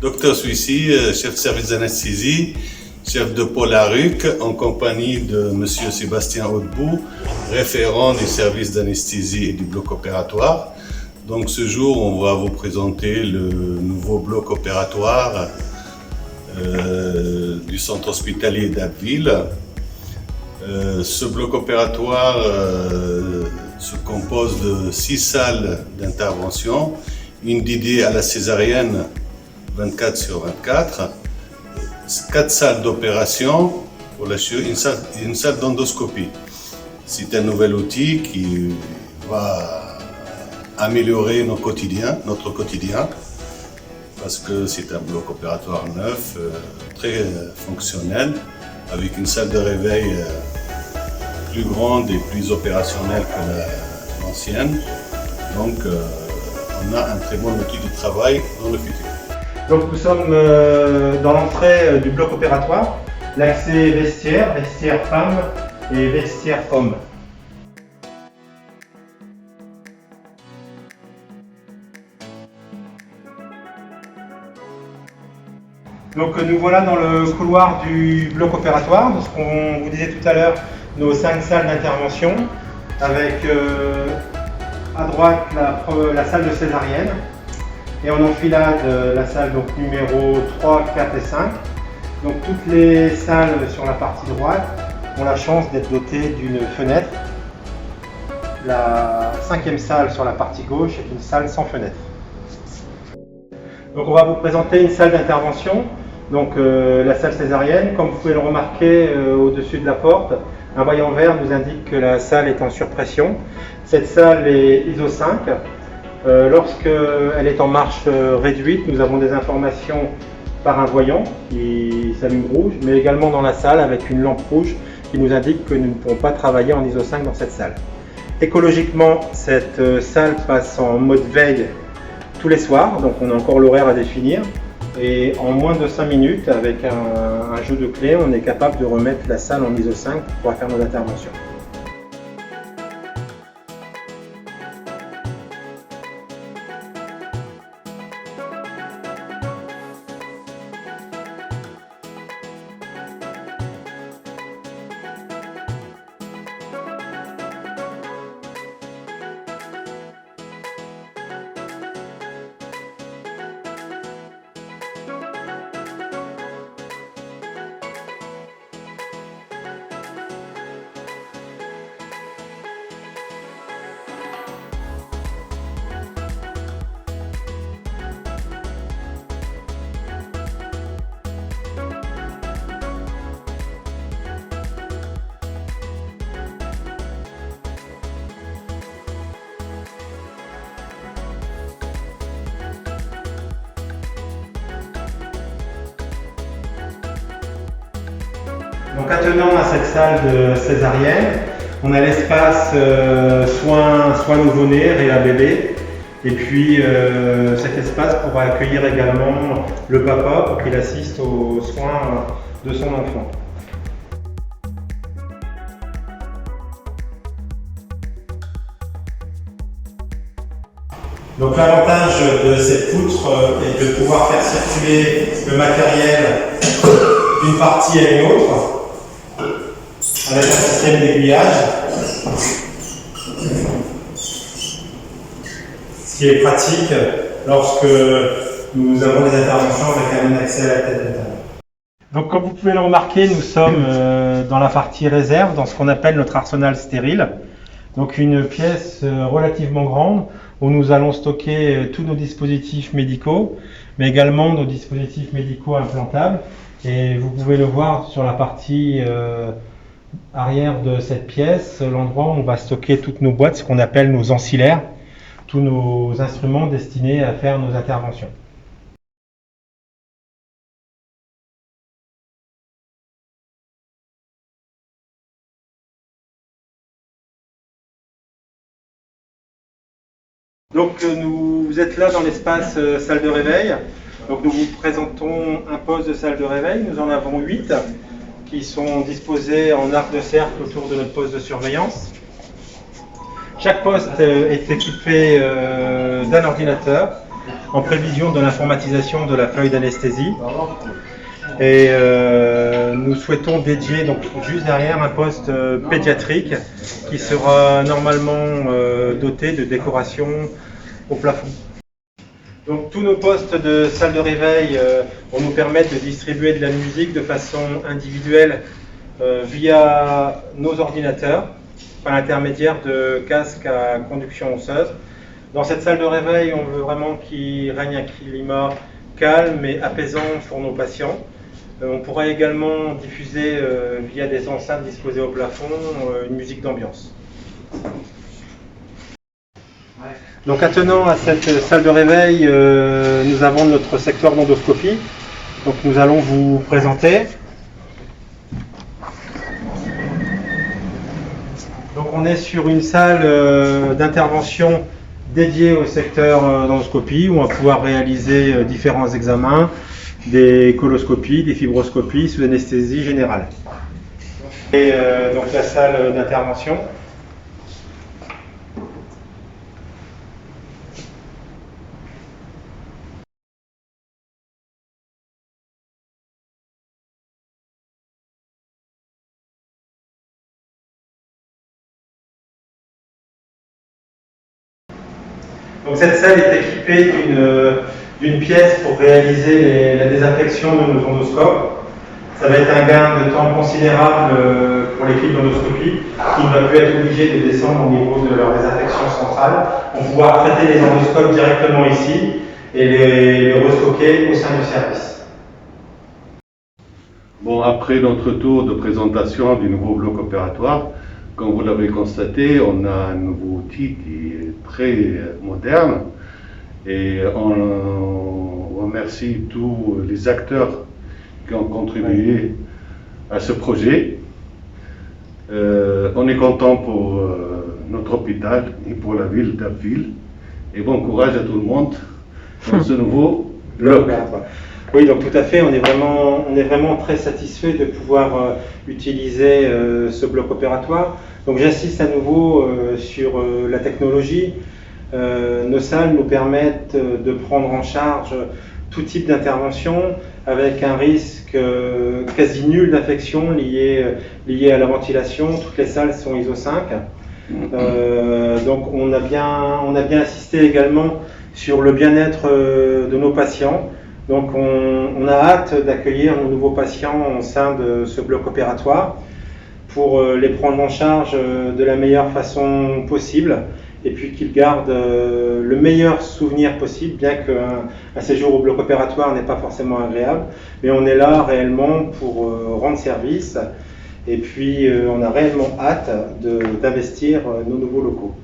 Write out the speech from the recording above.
Docteur Suissi, chef de service d'anesthésie, chef de pôle à RUC, en compagnie de M. Sébastien Hautebout, référent du service d'anesthésie et du bloc opératoire. Donc ce jour, on va vous présenter le nouveau bloc opératoire du centre hospitalier d'Abbeville. Ce bloc opératoire se compose de 6 salles d'intervention, une dédiée à la césarienne 24/24, 4 salles d'opération pour la chirurgie, une salle d'endoscopie. C'est un nouvel outil qui va améliorer notre quotidien, parce que c'est un bloc opératoire neuf, très fonctionnel, avec une salle de réveil plus grande et plus opérationnelle que l'ancienne. Donc on a un très bon outil de travail dans le futur. Donc nous sommes dans l'entrée du bloc opératoire, l'accès vestiaire, vestiaire femme et vestiaire homme. Donc nous voilà dans le couloir du bloc opératoire, ce qu'on vous disait tout à l'heure, nos 5 salles d'intervention, avec à droite la salle de césarienne, et en enfilade la salle donc, numéro 3, 4 et 5. Donc toutes les salles sur la partie droite ont la chance d'être dotées d'une fenêtre. La 5e salle sur la partie gauche est une salle sans fenêtre. Donc on va vous présenter une salle d'intervention. Donc la salle césarienne, comme vous pouvez le remarquer au-dessus de la porte, un voyant vert nous indique que la salle est en surpression. Cette salle est ISO 5. Lorsqu'elle est en marche réduite, nous avons des informations par un voyant qui s'allume rouge, mais également dans la salle avec une lampe rouge qui nous indique que nous ne pourrons pas travailler en ISO 5 dans cette salle. Écologiquement, cette salle passe en mode veille tous les soirs, donc on a encore l'horaire à définir. Et en moins de 5 minutes, avec un jeu de clés, on est capable de remettre la salle en ISO 5 pour pouvoir faire nos interventions. Donc attenant à cette salle de césarienne, on a l'espace soins nouveau-nés, réa bébé, et puis cet espace pourra accueillir également le papa pour qu'il assiste aux soins de son enfant. Donc l'avantage de cette poutre est de pouvoir faire circuler le matériel d'une partie à une autre, avec un système d'aiguillage, ce qui est pratique lorsque nous avons des interventions avec un accès à la tête interne. Donc comme vous pouvez le remarquer, nous sommes dans la partie réserve, dans ce qu'on appelle notre arsenal stérile. Donc une pièce relativement grande où nous allons stocker tous nos dispositifs médicaux, mais également nos dispositifs médicaux implantables. Et vous pouvez le voir sur la partie arrière de cette pièce, l'endroit où on va stocker toutes nos boîtes, ce qu'on appelle nos ancillaires, tous nos instruments destinés à faire nos interventions. Donc vous êtes là dans l'espace salle de réveil. Donc nous vous présentons un poste de salle de réveil. Nous en avons 8 qui sont disposés en arc de cercle autour de notre poste de surveillance. Chaque poste est équipé d'un ordinateur en prévision de l'informatisation de la feuille d'anesthésie. Et nous souhaitons dédier donc juste derrière un poste pédiatrique qui sera normalement doté de décorations au plafond. Donc tous nos postes de salle de réveil vont nous permettre de distribuer de la musique de façon individuelle via nos ordinateurs par l'intermédiaire de casques à conduction osseuse. Dans cette salle de réveil, on veut vraiment qu'il règne un climat calme et apaisant pour nos patients. On pourra également diffuser via des enceintes disposées au plafond une musique d'ambiance. Donc attenant à cette salle de réveil, nous avons notre secteur d'endoscopie. Donc nous allons vous présenter. Donc on est sur une salle d'intervention dédiée au secteur d'endoscopie où on va pouvoir réaliser différents examens, des coloscopies, des fibroscopies sous anesthésie générale. Et donc la salle d'intervention. Donc cette salle est équipée d'une pièce pour réaliser la désinfection de nos endoscopes. Ça va être un gain de temps considérable pour l'équipe d'endoscopie qui ne va plus être obligée de descendre au niveau de leur désinfection centrale. On va pouvoir traiter les endoscopes directement ici et les restocker au sein du service. Bon, après notre tour de présentation du nouveau bloc opératoire, comme vous l'avez constaté, on a un nouveau outil qui est très moderne et on remercie tous les acteurs qui ont contribué à ce projet. On est content pour notre hôpital et pour la ville d'Abbeville et bon courage à tout le monde dans ce nouveau bloc. Oui, donc tout à fait, on est vraiment très satisfait de pouvoir utiliser ce bloc opératoire. Donc j'insiste à nouveau sur la technologie. Nos salles nous permettent de prendre en charge tout type d'intervention avec un risque quasi nul d'infection lié à la ventilation. Toutes les salles sont ISO 5. Donc on a bien insisté également sur le bien-être de nos patients. Donc on a hâte d'accueillir nos nouveaux patients au sein de ce bloc opératoire pour les prendre en charge de la meilleure façon possible et puis qu'ils gardent le meilleur souvenir possible, bien qu'un séjour au bloc opératoire n'est pas forcément agréable, mais on est là réellement pour rendre service et puis on a réellement hâte d'investir nos nouveaux locaux.